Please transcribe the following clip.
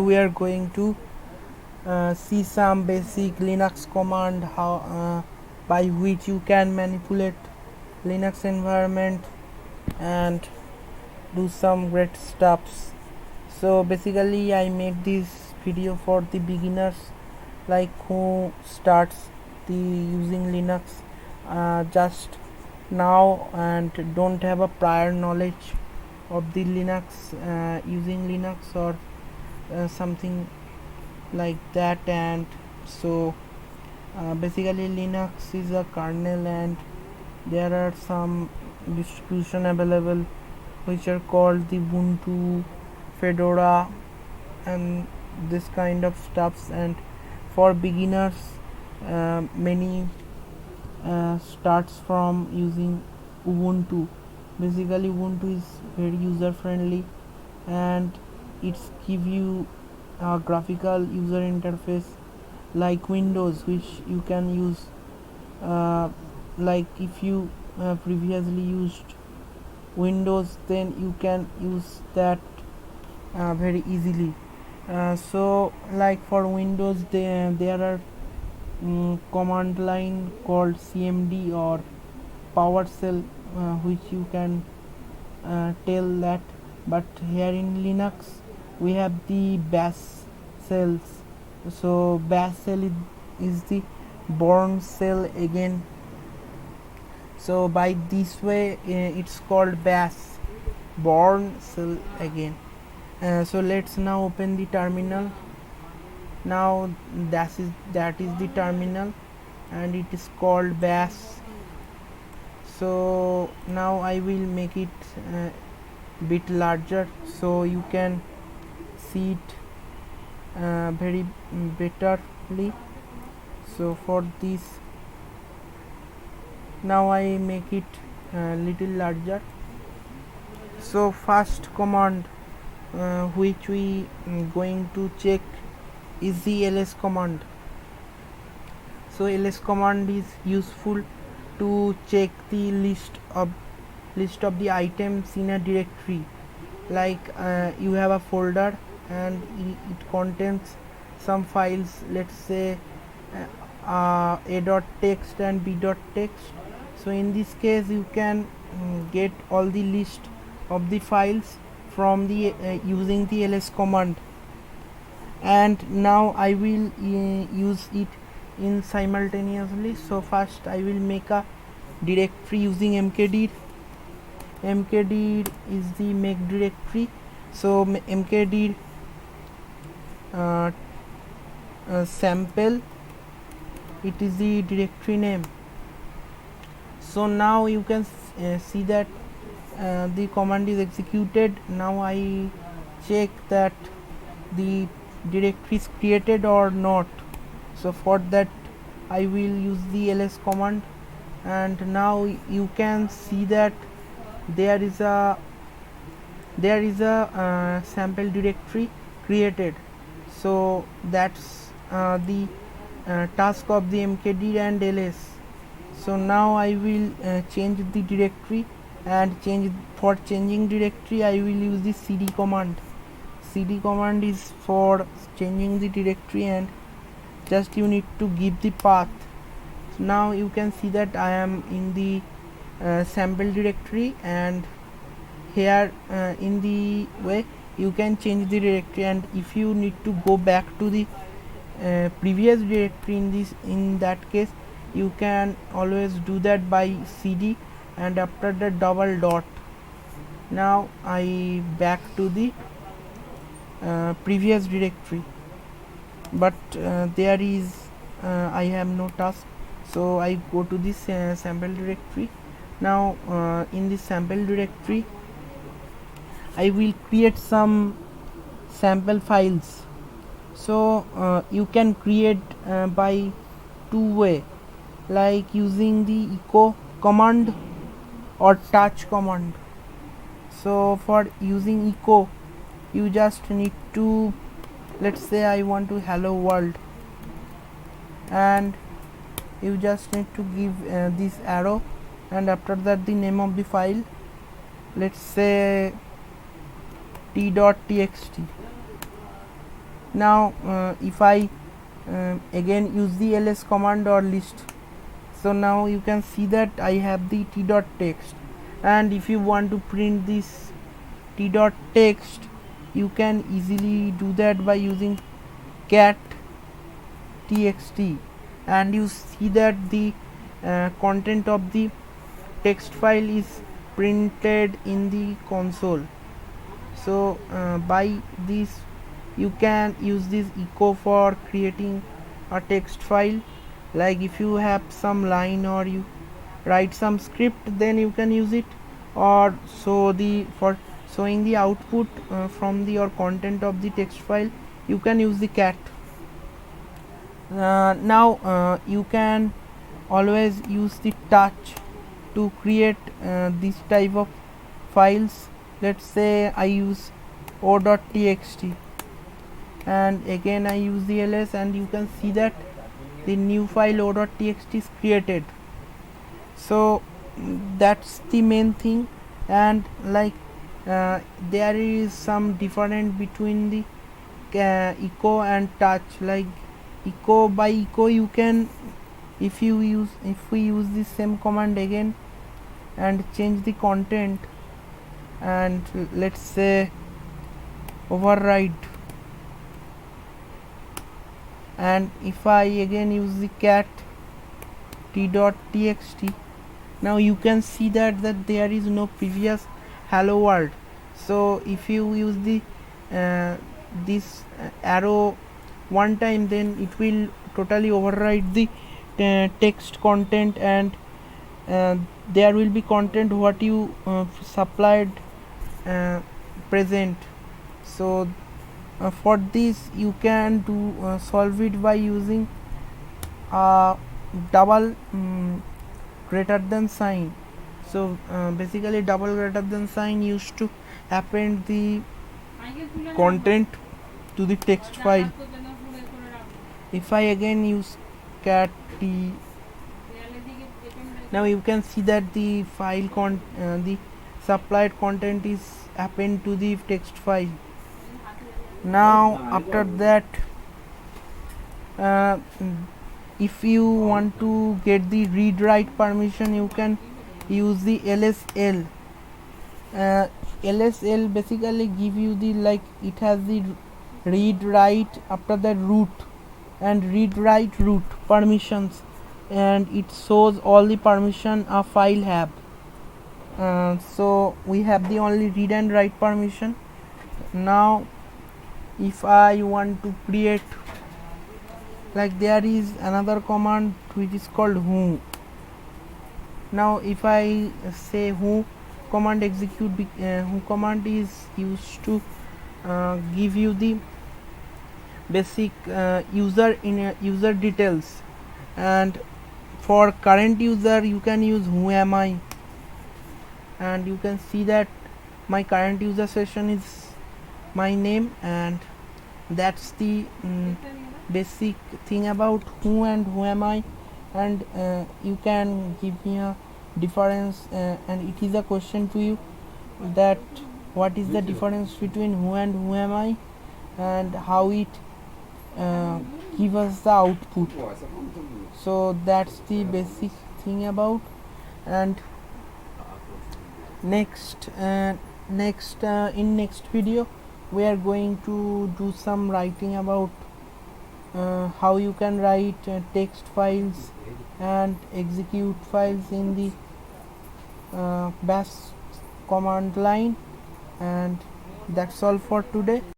We are going to see some basic Linux command by which you can manipulate Linux environment and do some great stuffs. So basically I make this video for the beginners, like who starts the using Linux just now and don't have a prior knowledge of the Linux, using Linux or something like that. And so basically Linux is a kernel, and there are some distribution available which are called the Ubuntu, Fedora, and this kind of stuffs. And for beginners, many starts from using Ubuntu. Basically Ubuntu is very user friendly, and it's give you a graphical user interface like Windows, which you can use, like if you previously used Windows, then you can use that very easily. So like for Windows, there are command line called CMD or PowerShell, which you can tell that. But here in Linux we have the bash shells. So bash shell is the born shell again. So by this way it's called bash, born shell again. So let's now open the terminal. Now that is the terminal, and it is called bash. So now I will make it bit larger so you can see it very betterly. So for this, now I make it little larger. So first command which we going to check is the ls command. So ls command is useful to check the list of the items in a directory. Like you have a folder and it contains some files, let's say a.text and b.text. So in this case you can get all the list of the files from the using the ls command. And now I will use it in simultaneously. So first I will make a directory using mkdir. Mkdir is the make directory. So mkdir sample, it is the directory name. So now you can see that the command is executed. Now I check that the directory is created or not. So for that I will use the ls command, and now you can see that there is a sample directory created. So that's the task of the mkdir and ls. So now I will change the directory, and for changing directory I will use the cd command. Cd command is for changing the directory, and just you need to give the path. So now you can see that I am in the sample directory, and here in the way you can change the directory. And if you need to go back to the previous directory, in that case you can always do that by cd and after the double dot. Now I back to the previous directory, but there is I have no task, so I go to this sample directory. Now in this sample directory I will create some sample files. So you can create by two way, like using the echo command or touch command. So for using echo, you just need to, let's say I want to hello world, and you just need to give this arrow, and after that the name of the file, let's say t.txt. Now if I again use the ls command or list, so now you can see that I have the t dot text, and if you want to print this t dot text, you can easily do that by using cat txt, and you see that the content of the text file is printed in the console. So by this you can use this echo for creating a text file. Like if you have some line or you write some script, then you can use it, or so the for showing the output from the or content of the text file, you can use the cat. Now you can always use the touch to create this type of files. Let's say I use o.txt, and again I use the ls, and you can see that the new file o.txt is created. So that's the main thing. And like there is some difference between the echo and touch. Like echo, by echo you can, if we use the same command again and change the content, and let's say override, and if I again use the cat t.txt, now you can see that there is no previous hello world. So if you use the this arrow one time, then it will totally override the text content, and there will be content what you supplied present. So for this you can do solve it by using double greater than sign. So basically double greater than sign used to append the content to the text file. If I again use cat t, now you can see that the file the supplied content is append to the text file. Now after that uh, if you want to get the read write permission, you can use the lsl. Lsl basically give you the, like, it has the read write after the root and read write root permissions, and it shows all the permission a file have. So we have the only read and write permission. Now if I want to create, like, there is another command which is called who. Now if I say who command execute, who command is used to give you the basic user details, and for current user you can use who am I, and you can see that my current user session is my name, and that's the basic thing about who and who am I. And you can give me a difference, and it is a question to you that what is the difference between who and who am I, and how it give us the output. So that's the basic thing about. And next in next video we are going to do some writing about how you can write text files and execute files in the bash command line. And that's all for today.